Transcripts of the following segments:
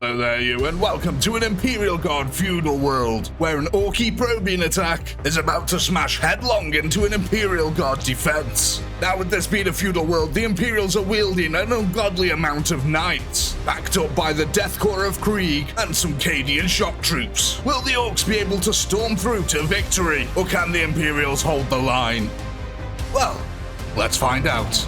Hello there, you, and welcome to an Imperial Guard feudal world, where an Orky probing attack is about to smash headlong into an Imperial Guard defense. Now, with this being a feudal world, the Imperials are wielding an ungodly amount of knights, backed up by the Death Corps of Krieg and some Cadian shock troops. Will the Orks be able to storm through to victory, or can the Imperials hold the line? Well, let's find out.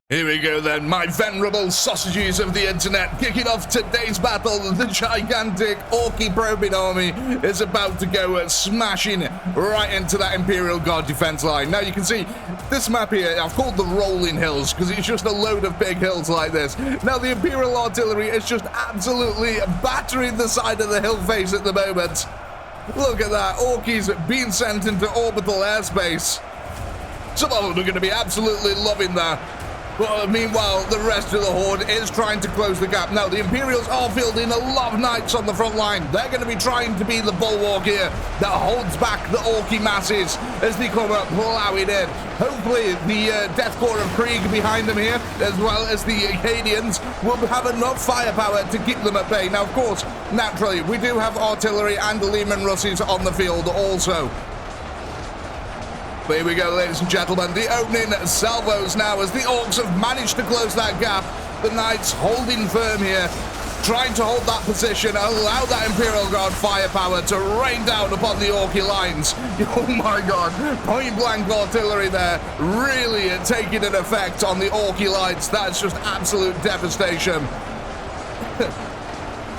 Here we go then, my venerable sausages of the internet, kicking off today's battle. The gigantic Orky probing army is about to go smashing right into that Imperial Guard defense line. Now you can see this map here, I've called the Rolling Hills because it's just a load of big hills like this. Now the Imperial artillery is just absolutely battering the side of the hill face at the moment. Look at that, Orkies being sent into orbital airspace. Some of them are going to be absolutely loving that. But meanwhile, the rest of the Horde is trying to close the gap. Now, the Imperials are fielding a lot of knights on the front line. They're going to be trying to be the bulwark here that holds back the Orky masses as they come up plowing in. Hopefully, the Death Corps of Krieg behind them here, as well as the Acadians, will have enough firepower to keep them at bay. Now, of course, naturally, we do have artillery and Lehman Russes on the field also. Here we go, ladies and gentlemen, the opening salvos now as the Orks have managed to close that gap. The Knights holding firm here, trying to hold that position, allow that Imperial Guard firepower to rain down upon the Orky lines. Oh my god, point-blank artillery there, really taking an effect on the Orky lines. That's just absolute devastation.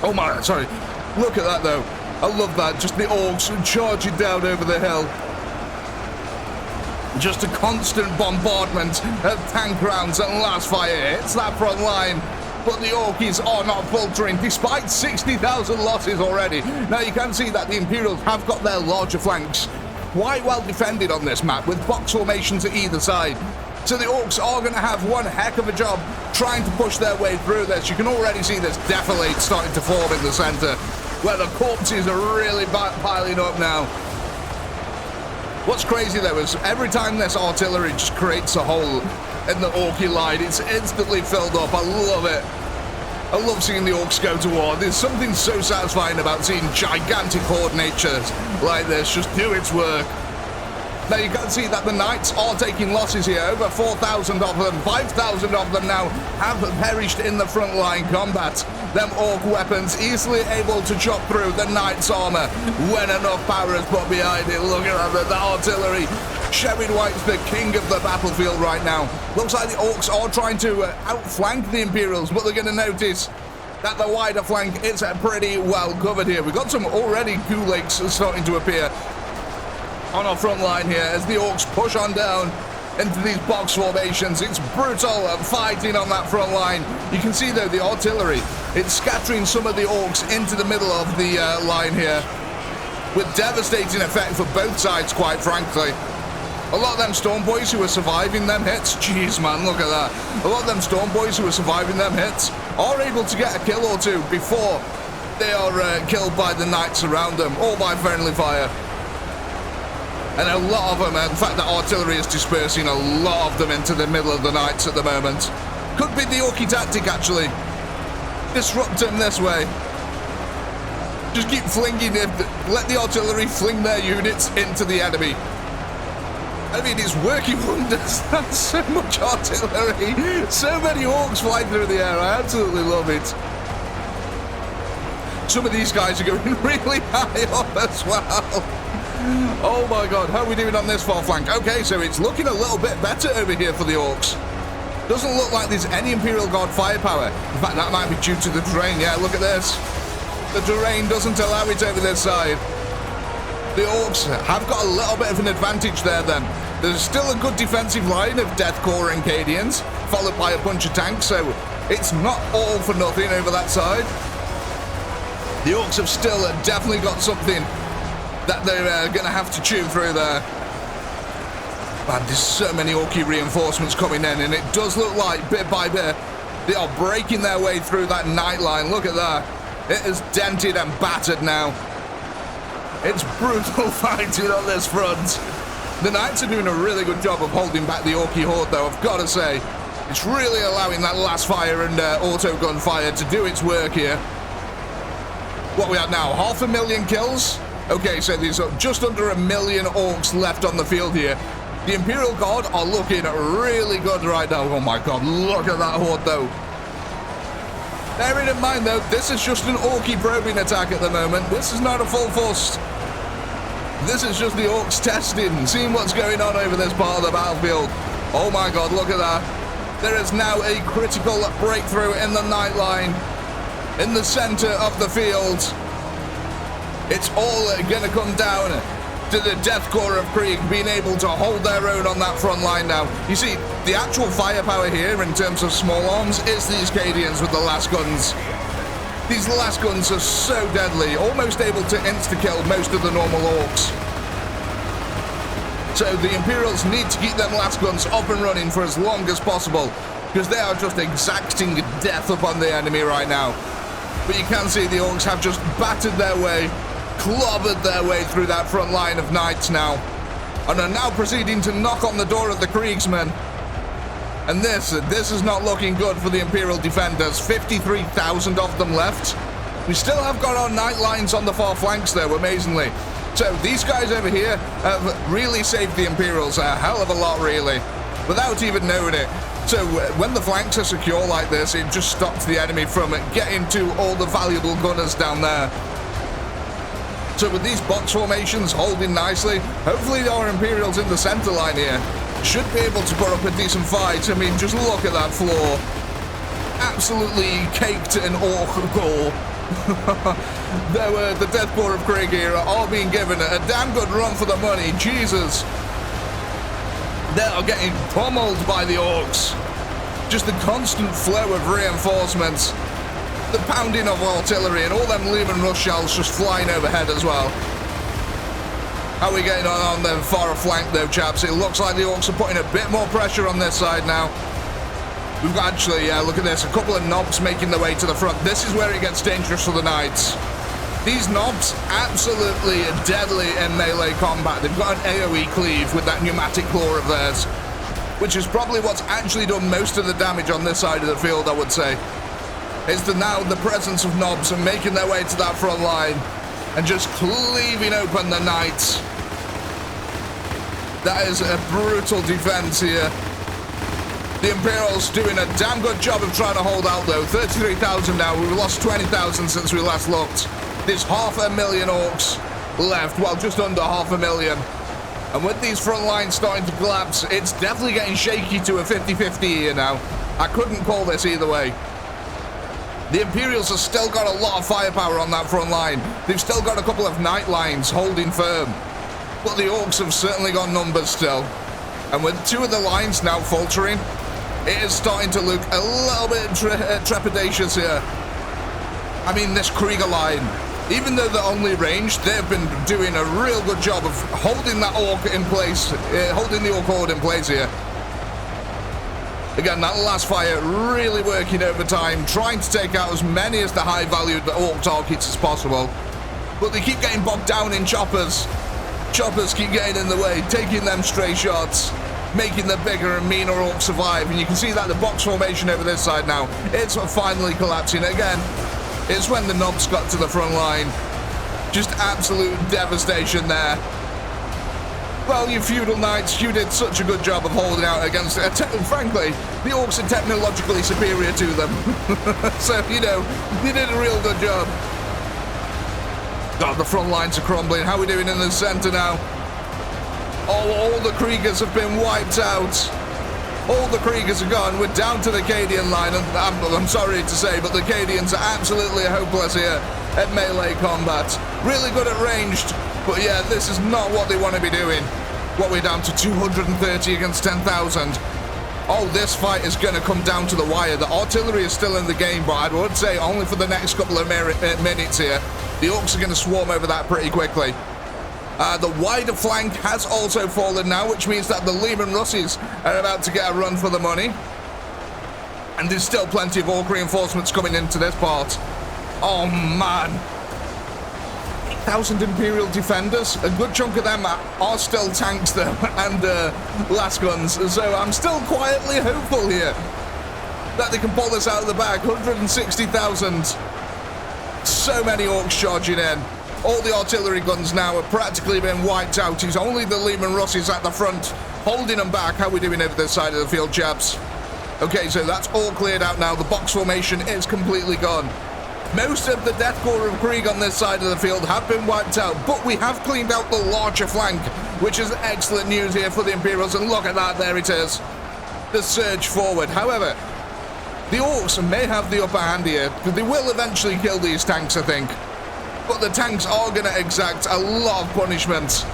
Oh my, sorry, look at that though. I love that, just the Orks charging down over the hill. Just a constant bombardment of tank rounds and last fire hits that front line. But the Orkies are not faltering despite 60,000 losses already. Now you can see that the Imperials have got their larger flanks quite well defended on this map with box formations at either side. So the Orks are going to have one heck of a job trying to push their way through this. You can already see this defilade starting to form in the center where the corpses are really piling up now. What's crazy though is every time this artillery just creates a hole in the Orky line, it's instantly filled up. I love it. I love seeing the Orks go to war. There's something so satisfying about seeing gigantic horde natures like this just do its work. Now you can see that the Knights are taking losses here, over 4,000 of them, 5,000 of them now have perished in the frontline combat. Them Ork weapons easily able to chop through the Knight's armor when enough power is put behind it. Look at that, the artillery. Sherwin White's the king of the battlefield right now. Looks like the Orks are trying to outflank the Imperials, but they're going to notice that the wider flank is pretty well covered here. We've got some already gulags starting to appear on our front line here as the Orks push on down into these box formations. It's brutal fighting on that front line. You can see though the artillery, it's scattering some of the Orks into the middle of the line here with devastating effect for both sides, quite frankly. A lot of them Storm Boys who are surviving them hits, jeez man, look at that. A lot of them Storm Boys who are surviving them hits are able to get a kill or two before they are killed by the Knights around them or by friendly fire. And a lot of them, in fact, the artillery is dispersing a lot of them into the middle of the Knights at the moment. Could be the Orky tactic, actually. Disrupt them this way. Just keep flinging it. Let the artillery fling their units into the enemy. I mean, it's working wonders. That's so much artillery. So many Orks flying through the air. I absolutely love it. Some of these guys are going really high up as well. Oh my god, how are we doing on this far flank? Okay, so it's looking a little bit better over here for the Orks. Doesn't look like there's any Imperial Guard firepower. In fact, that might be due to the terrain. Yeah, look at this. The terrain doesn't allow it over this side. The Orks have got a little bit of an advantage there then. There's still a good defensive line of Deathcore and Cadians, followed by a bunch of tanks, so it's not all for nothing over that side. The Orks have still definitely got something that they're going to have to chew through there. Man, there's so many Orky reinforcements coming in, and it does look like, bit by bit, they are breaking their way through that night line. Look at that. It is dented and battered now. It's brutal fighting on this front. The Knights are doing a really good job of holding back the Orky horde, though, I've got to say. It's really allowing that last fire and auto gun fire to do its work here. What we have now, 500,000 kills? Okay, so there's just under 1 million Orks left on the field here. The Imperial Guard are looking really good right now. Oh my god, look at that horde, though. Bearing in mind, though, this is just an Orky probing attack at the moment. This is not a full force. This is just the Orks testing, seeing what's going on over this part of the battlefield. Oh my god, look at that. There is now a critical breakthrough in the night line, in the center of the field. It's all going to come down to the Deathcore of Krieg being able to hold their own on that front line now. You see, the actual firepower here in terms of small arms is these Cadians with the last guns. These last guns are so deadly, almost able to insta-kill most of the normal Orks. So the Imperials need to keep them last guns up and running for as long as possible, because they are just exacting death upon the enemy right now. But you can see the Orks have just battered their way, clobbered their way through that front line of Knights now, and are now proceeding to knock on the door of the Kriegsmen. And this is not looking good for the Imperial defenders. 53,000 of them left. We still have got our night lines on the far flanks though, amazingly. So these guys over here have really saved the Imperials a hell of a lot, really, without even knowing it. So when the flanks are secure like this, it just stops the enemy from getting to all the valuable gunners down there. So with these box formations holding nicely, hopefully our Imperials in the center line here should be able to put up a decent fight. I mean, just look at that floor. Absolutely caked in Ork gore. The Deathcore of Krieg here are all being given a damn good run for the money. Jesus. They are getting pummeled by the Orks. Just the constant flow of reinforcements. The pounding of artillery and all them Lehman Rush shells just flying overhead as well. How are we getting on the far flank though, chaps? It looks like the Orks are putting a bit more pressure on this side now. We've got actually, yeah, look at this, a couple of knobs making their way to the front. This is where it gets dangerous for the Knights. These knobs, absolutely deadly in melee combat. They've got an AoE cleave with that pneumatic claw of theirs, which is probably what's actually done most of the damage on this side of the field, I would say. Is now the presence of knobs and making their way to that front line and just cleaving open the Knights. That is a brutal defense here. The Imperials doing a damn good job of trying to hold out though. 33,000 now. We've lost 20,000 since we last looked. There's 500,000 Orks left. Well, just under 500,000. And with these front lines starting to collapse, it's definitely getting shaky to a 50-50 here now. I couldn't call this either way. The Imperials have still got a lot of firepower on that front line. They've still got a couple of night lines holding firm. But the Orks have certainly got numbers still. And with two of the lines now faltering, it is starting to look a little bit trepidatious here. I mean, this Krieger line, even though they're only ranged, they've been doing a real good job of holding that Ork in place, holding the Ork horde in place here. Again, that last fire really working overtime, trying to take out as many as the high-valued Ork targets as possible. But they keep getting bogged down in choppers. Choppers keep getting in the way, taking them stray shots, making the bigger and meaner Orks survive. And you can see that the box formation over this side now, it's finally collapsing again. It's when the knobs got to the front line. Just absolute devastation there. Well, you feudal knights, you did such a good job of holding out against it. Frankly, the Orks are technologically superior to them. So, you know, you did a real good job. God, the front lines are crumbling. How are we doing in the center now? Oh, all the Kriegers have been wiped out. All the Kriegers are gone. We're down to the Cadian line. And I'm sorry to say, but the Cadians are absolutely hopeless here at melee combat. Really good at ranged, But yeah, this is not what they want to be doing. What, we're down to 230 against 10,000. Oh, this fight is going to come down to the wire. The artillery is still in the game, but I would say only for the next couple of minutes here. The Orks are going to swarm over that pretty quickly. The wider flank has also fallen now, which means that the Lehman Russies are about to get a run for the money. And there's still plenty of Ork reinforcements coming into this part. Oh, man. 8,000 Imperial defenders. A good chunk of them are still tanks, though, and last guns. So I'm still quietly hopeful here that they can pull this out of the bag. 160,000. So many Orks charging in. All the artillery guns now have practically been wiped out. It's only the Lehman Russies at the front holding them back. How are we doing over this side of the field, chaps? Okay, so that's all cleared out now. The box formation is completely gone. Most of the Death Corps of Krieg on this side of the field have been wiped out, but we have cleaned out the larger flank, which is excellent news here for the Imperials. And look at that, there it is. The surge forward. However, the Orks may have the upper hand here, because they will eventually kill these tanks, I think. But the tanks are going to exact a lot of punishment.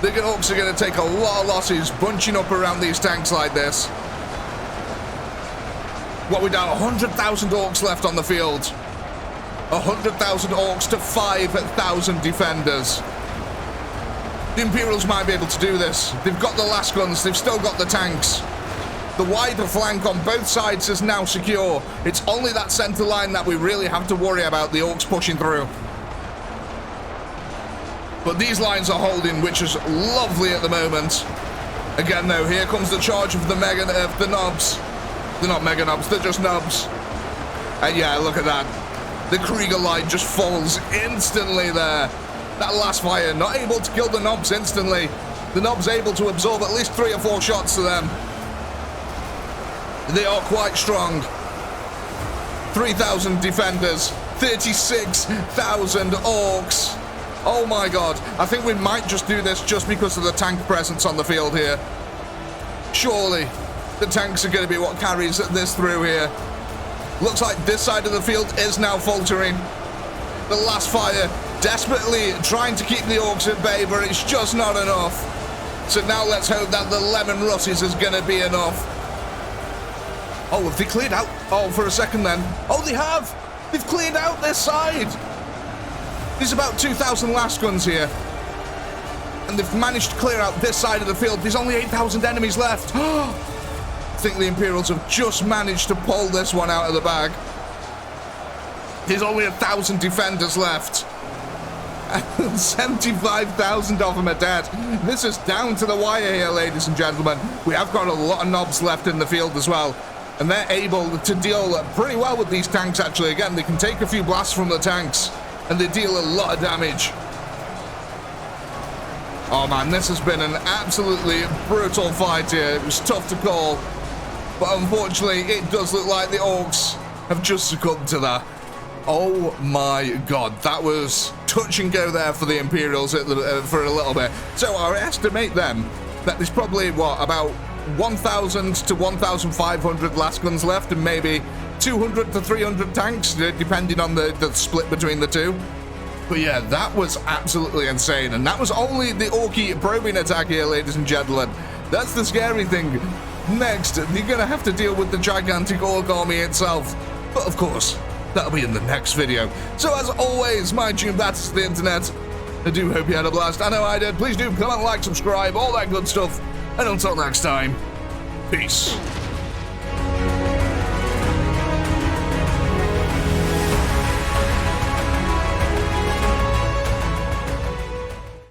The Orks are going to take a lot of losses bunching up around these tanks like this. What, we're down 100,000 Orks left on the field. 100,000 Orks to 5,000 defenders. The Imperials might be able to do this. They've got the last guns, they've still got the tanks. The wider flank on both sides is now secure. It's only that center line that we really have to worry about, the Orks pushing through. But these lines are holding, which is lovely at the moment. Again, though, here comes the charge of the nobs. They're not mega nobs, they're just nobs. And yeah, look at that. The Krieger line just falls instantly there. That last fire, not able to kill the nobs instantly. The nobs able to absorb at least 3 or 4 shots to them. They are quite strong. 3,000 defenders, 36,000 Orks. Oh my god, I think we might just do this just because of the tank presence on the field here. Surely, the tanks are going to be what carries this through here. Looks like this side of the field is now faltering. The last fire, desperately trying to keep the Orks at bay, but it's just not enough. So now let's hope that the Lemon Russies is going to be enough. Oh, have they cleared out? Oh, for a second then. Oh, they have! They've cleared out this side! There's about 2,000 last guns here. And they've managed to clear out this side of the field. There's only 8,000 enemies left. I think the Imperials have just managed to pull this one out of the bag. There's only 1,000 defenders left. 75,000 of them are dead. This is down to the wire here, ladies and gentlemen. We have got a lot of nobs left in the field as well. And they're able to deal pretty well with these tanks, actually. Again, they can take a few blasts from the tanks, and they deal a lot of damage. Oh man, this has been an absolutely brutal fight here. It was tough to call. But unfortunately, it does look like the Orks have just succumbed to that. Oh my god, that was touch and go there for the Imperials for a little bit. So I estimate them that there's probably, what, about 1,000 to 1,500 last guns left, and maybe 200 to 300 tanks, depending on the split between the two. But yeah, that was absolutely insane, and that was only the Orky probing attack here, ladies and gentlemen. That's the scary thing. Next, you're gonna have to deal with the gigantic Ork army itself. But of course, that'll be in the next video. So as always, my tune batters to the internet. I do hope you had a blast. I know I did. Please do comment, like, subscribe, all that good stuff. And until next time, peace.